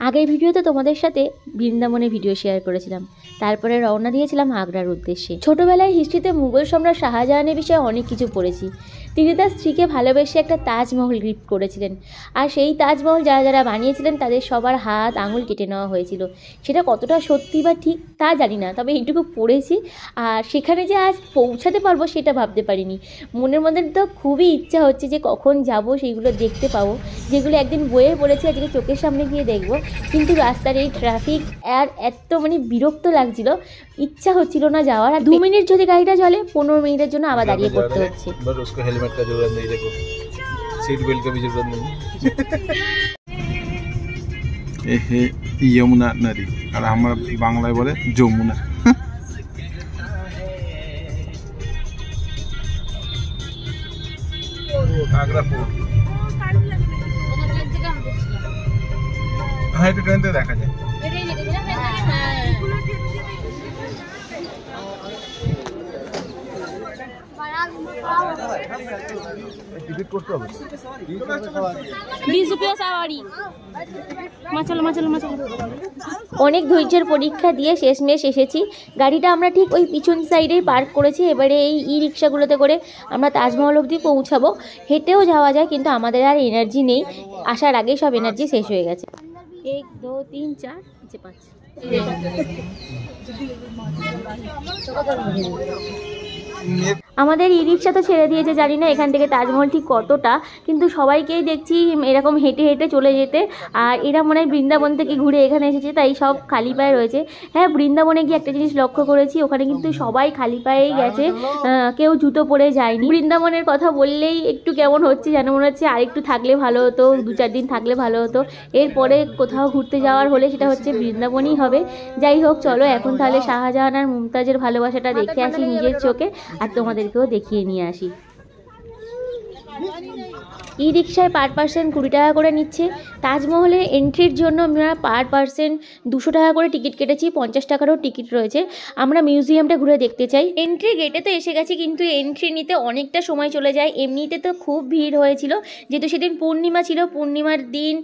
আগের ভিডিওতে তোমাদের সাথে বৃন্দাবনের ভিডিও শেয়ার করেছিলাম, তারপরে রওনা দিয়েছিলাম আগ্রার উদ্দেশ্যে। ছোটবেলায় হিস্ট্রিতে মুঘল সম্রাট শাহজাহানের বিষয়ে অনেক কিছু পড়েছি। তিনি তার স্ত্রীকে ভালোবেসে একটা তাজমহল গিফট করেছিলেন, আর সেই তাজমহল যারা যারা বানিয়েছিলেন তাদের সবার হাত আঙুল কেটে নেওয়া হয়েছিল। সেটা কতটা সত্যি বা ঠিক তা জানি না, তবে এইটুকু পড়েছি। আর সেখানে যে আজ পৌঁছাতে পারবো সেটা ভাবতে পারিনি। মনের মধ্যে তো খুবই ইচ্ছা হচ্ছে যে কখন যাব, সেইগুলো দেখতে পাবো, যেগুলো একদিন বইয়ে পড়েছি আজকে চোখের সামনে গিয়ে দেখবো। কিন্তু রাস্তার এই ট্রাফিক আর এত বিরক্ত লাগছিল, ইচ্ছা হচ্ছিল না যাওয়ার। আর 2 মিনিট যদি গাড়িটা চলে 15 মিনিটের জন্য আবার দাঁড়িয়ে পড়তে হচ্ছে। हेलमेट का जरूरत नहीं, देखो सीट बेल्ट का भी जरूरत नहीं। यमुना नदी और हमारा बांग्लाয় বলে যমুনা। आगरा फोर्ट हाँ এটা ট্রেন থেকে দেখা যায়। টিকিট করতে হবে 20 रुपया सवारी। অনেক ধৈর্যের পরীক্ষা দিয়ে শেষমেশ এসেছি। গাড়িটা আমরা ঠিক ওই পিছন সাইডেই পার্ক করেছি। এবারে এই ই রিক্সাগুলোতে করে আমরা তাজমহল অবধি পৌঁছাবো। হেঁটেও যাওয়া যায়, কিন্তু আমাদের আর এনার্জি নেই, আসার আগেই সব এনার্জি শেষ হয়ে গেছে। 1 2 3 4 5। আমাদের ই রিক্সা তো ছেড়ে দিয়েছে, জানি না এখান থেকে তাজমহল ঠিক কতটা, কিন্তু সবাইকেই দেখছি এরকম হেঁটে হেঁটে চলে যেতে। আর এরা মনে হয় বৃন্দাবন থেকে ঘুরে এখানে এসেছে, তাই সব খালি পায়ে রয়েছে। হ্যাঁ, বৃন্দাবনে গিয়ে একটা জিনিস লক্ষ্য করেছি, ওখানে কিন্তু সবাই খালি পায়েই গেছে, কেউ জুতো পরে যায়নি। বৃন্দাবনের কথা বললেই একটু কেমন হচ্ছে যেন মনে হচ্ছে আরেকটু থাকলে ভালো হতো, 2-4 দিন থাকলে ভালো হতো। এরপরে কোথাও ঘুরতে যাওয়ার হলে সেটা হচ্ছে বৃন্দাবনই হবে। যাই হোক, চলো এখন তাহলে শাহজাহান আর মুমতাজের ভালোবাসাটা দেখে আসি নিজের চোখে, আর তোমাদেরকেও দেখিয়ে নিয়ে আসি। ই রিক্সায় পার পার্সন 20 টাকা করে নিচ্ছে। তাজমহলের এন্ট্রির জন্য আমরা পার পার্সন 200 টাকা করে টিকিট কেটেছি, 50 টাকারও টিকিট রয়েছে। আমরা মিউজিয়ামটা ঘুরে দেখতে চাই। এন্ট্রি গেটে তো এসে গেছি, কিন্তু এন্ট্রি নিতে অনেকটা সময় চলে যায়। এমনিতে তো খুব ভিড় হয়েছিল, যেহেতু সেদিন পূর্ণিমা ছিল। পূর্ণিমার দিন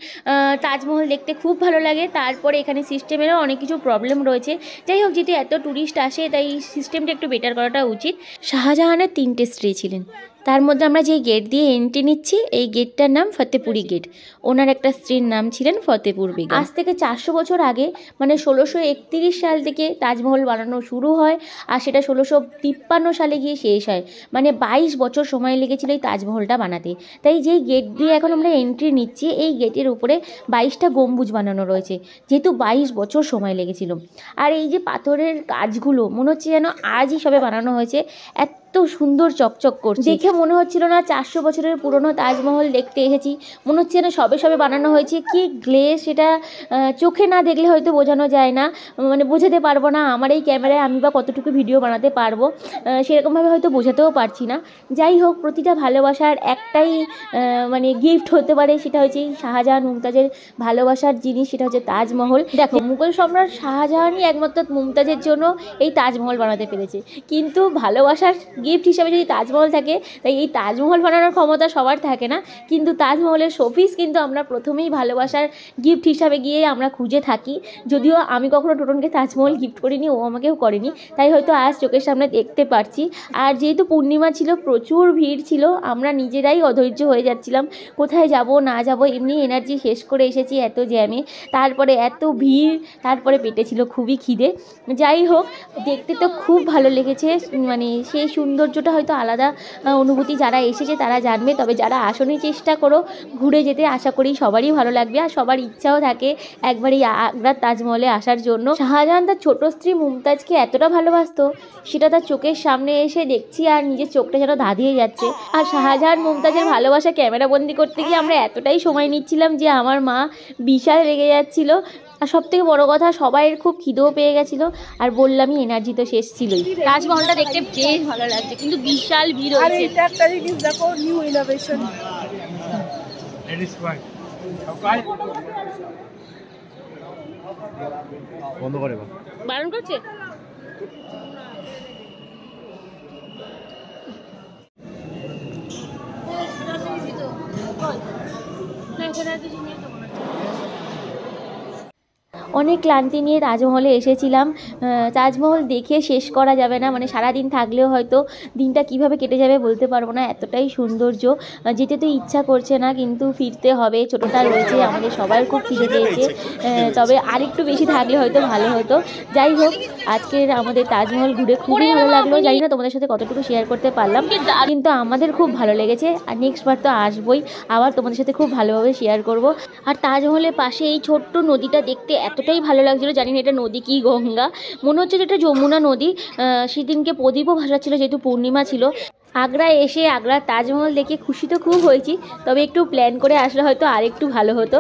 তাজমহল দেখতে খুব ভালো লাগে। তারপরে এখানে সিস্টেমেরও অনেক কিছু প্রবলেম রয়েছে। যাই হোক, যেহেতু এত ট্যুরিস্ট আসে তাই সিস্টেমটা একটু বেটার করাটা উচিত। শাহজাহানের 3টে স্ত্রী ছিলেন, তার মধ্যে আমরা যে গেট দিয়ে এন্ট্রি নিচ্ছি এই গেটটার নাম ফতেপুরি গেট। ওনার একটা স্ত্রীর নাম ছিলেন ফতেপুর বেগম। আজ থেকে 400 বছর আগে, মানে 1631 সাল থেকে তাজমহল বানানো শুরু হয়, আর সেটা 1653 সালে গিয়ে শেষ হয়। মানে 22 বছর সময় লেগেছিল এই তাজমহলটা বানাতে। তাই যেই গেট দিয়ে এখন আমরা এন্ট্রি নিচ্ছি, এই গেটের উপরে 22টা গম্বুজ বানানো রয়েছে, যেহেতু 22 বছর সময় লেগেছিল। আর এই যে পাথরের কাজগুলো মনে হচ্ছে যেন আজই সবে বানানো হয়েছে, এত সুন্দর চকচক করছে। দেখে মনে হচ্ছিল না 400 বছরের পুরনো তাজমহল দেখতে এসেছি, মনে হচ্ছে যেন সবে সবে বানানো হয়েছে। কি গ্লেজ সেটা চোখে না দেখলে হয়তো বোঝানো যায় না, মানে বোঝাতে পারবো না। আমার এই ক্যামেরায় আমি বা কতটুকু ভিডিও বানাতে পারবো সেরকমভাবে হয়তো বোঝাতেও পারছি না। যাই হোক, প্রতিটা ভালোবাসার একটাই মানে গিফট হতে পারে, সেটা হচ্ছে শাহজাহান মুমতাজের ভালোবাসার জিনিস, সেটা হচ্ছে তাজমহল। দেখো, মুঘল সম্রাট শাহজাহানই একমাত্র মুমতাজের জন্য এই তাজমহল বানাতে পেরেছে, কিন্তু ভালোবাসার গিফট হিসাবে যদি তাজমহল থাকে, তাই এই তাজমহল বানানোর ক্ষমতা সবার থাকে না। কিন্তু তাজমহলের শোপিস কিন্তু আমরা প্রথমেই ভালোবাসার গিফট হিসাবে গিয়ে আমরা খুঁজে থাকি। যদিও আমি কখনো টোটনকে তাজমহল গিফট করিনি, ও আমাকেও করেনি, তাই হয়তো আজ চোখের সামনে দেখতে পারছি। আর যেহেতু পূর্ণিমা ছিল, প্রচুর ভিড় ছিল, আমরা নিজেরাই অধৈর্য হয়ে যাচ্ছিলাম, কোথায় যাব না যাব। এমনি এনার্জি শেষ করে এসেছি এত জ্যামে, তারপরে এত ভিড়, তারপরে পেটে ছিল খুবই খিদে। যাই হোক, দেখতে তো খুব ভালো লেগেছে, মানে সেই সৌন্দর্যটা হয়তো আলাদা অনুভূতি, যারা এসেছে তারা জানবে। তবে যারা আসেনি, চেষ্টা করো ঘুরে যেতে, আশা করি সবারই ভালো লাগবে। আর সবার ইচ্ছাও থাকে একবার এই আগ্রার তাজমহলে আসার জন্য। শাহজাহান তার ছোট স্ত্রী মুমতাজকে এতটা ভালোবাসতো, সেটা তার চোখের সামনে এসে দেখছি, আর নিজের চোখটা যেন ধাঁধিয়ে যাচ্ছে। আর শাহজাহান মুমতাজের ভালোবাসা ক্যামেরাবন্দি করতে গিয়ে আমরা এতটাই সময় নিচ্ছিলাম যে আমার মা বিশাল রেগে যাচ্ছিল। আর সব থেকে বড় কথা, সবাই খুব খিদেও পেয়ে গেছিল, আর বললামই এনার্জি তো শেষ ছিলই। তাজমহলটা দেখতে বেশ ভালো লাগছে, কিন্তু বিশাল ভিড় হয়েছে। আর এটা একটা জিনিস দেখো, নিউ ইনোভেশন। বন্ধ করে বারণ করছে। অনেক ক্লান্তি নিয়ে তাজমহলে এসেছিলাম। তাজমহল দেখে শেষ করা যাবে না, মানে সারাদিন থাকলেও হয়তো দিনটা কিভাবে কেটে যাবে বলতে পারবো না, এতটাই সৌন্দর্য। যেতে তো ইচ্ছা করছে না, কিন্তু ফিরতে হবে, ছোটোটা রয়েছে, আমাদের সবার খুব খিদে পেয়েছে। তবে আরেকটু বেশি থাকলে হয়তো ভালো হতো। যাই হোক, আজকের আমাদের তাজমহল ঘুরে খুবই ভালো লাগলো। জানি না তোমাদের সাথে কতটুকু শেয়ার করতে পারলাম, কিন্তু আমাদের খুব ভালো লেগেছে। আর নেক্সট বার তো আসবোই, আবার তোমাদের সাথে খুব ভালোভাবে শেয়ার করব। আর তাজমহলের পাশে এই ছোট্ট নদীটা দেখতে এতটাই ভালো লাগছিলো, জানি না এটা নদী কি গঙ্গা, মনে হচ্ছে যেটা যমুনা নদী। সেদিনকে প্রদীপও ভাসাচ্ছিল যেহেতু পূর্ণিমা ছিল। আগ্রায় এসে আগ্রার তাজমহল দেখে খুশি তো খুব হয়েছি, তবে একটু প্ল্যান করে আসলে হয়তো আরেকটু ভালো হতো।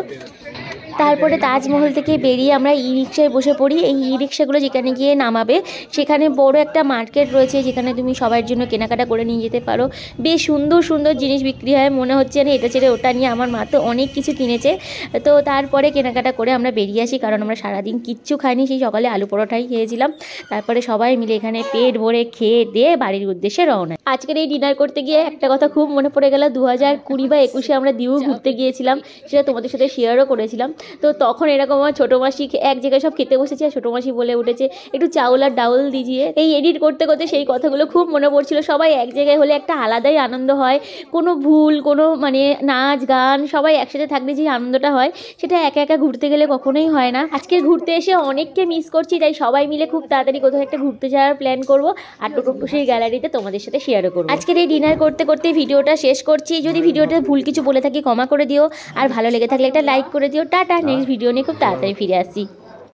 তারপরে তাজমহল থেকে বেরিয়ে আমরা ই রিক্সায় বসে পড়ি। এই ই রিক্সাগুলো যেখানে গিয়ে নামাবে সেখানে বড় একটা মার্কেট রয়েছে, যেখানে তুমি সবার জন্য কেনাকাটা করে নিয়ে যেতে পারো। বেশ সুন্দর সুন্দর জিনিস বিক্রি হয়, মনে হচ্ছে না এটা ছেড়ে ওটা নিয়ে। আমার মা তো অনেক কিছু কিনেছে। তো তারপরে কেনাকাটা করে আমরা বেরিয়ে আসি, কারণ আমরা সারাদিন কিচ্ছু খাইনি, সেই সকালে আলু পরোটাই খেয়েছিলাম। তারপরে সবাই মিলে এখানে পেট ভরে খেয়ে দিয়ে বাড়ির উদ্দেশ্যে রওনা। আজকের এই ডিনার করতে গিয়ে একটা কথা খুব মনে পড়ে গেল, 2020 বা 21-এ আমরা দিউ ঘুরতে গিয়েছিলাম, সেটা তোমাদের সাথে শেয়ারও করেছিলাম। তো তখন এরকম আমার ছোটো মাসি এক জায়গায় সব খেতে বসেছে, আর ছোটো মাসি বলে উঠেছে একটু চাউল আর ডাউল দিজিয়ে। এই এডিট করতে করতে সেই কথাগুলো খুব মনে পড়ছিল। সবাই এক জায়গায় হলে একটা আলাদাই আনন্দ হয়, কোনো ভুল, কোনো মানে নাচ গান, সবাই একসাথে থাকলে যে আনন্দটা হয় সেটা একা একা ঘুরতে গেলে কখনোই হয় না। আজকে ঘুরতে এসে অনেককে মিস করছি, তাই সবাই মিলে খুব তাড়াতাড়ি কোথাও একটা ঘুরতে যাওয়ার প্ল্যান করবো, আর টোটোপুষির গ্যালারিতে তোমাদের সাথে শেয়ারও করবো। আজকের এই ডিনার করতে করতে ভিডিওটা শেষ করছি। যদি ভিডিওটা ভুল কিছু বলে থাকি ক্ষমা করে দিও, আর ভালো লেগে থাকলে একটা লাইক করে দিও। টাটা, নেক্সট ভিডিও নিয়ে খুব তাড়াতাড়ি ফিরে আসছি।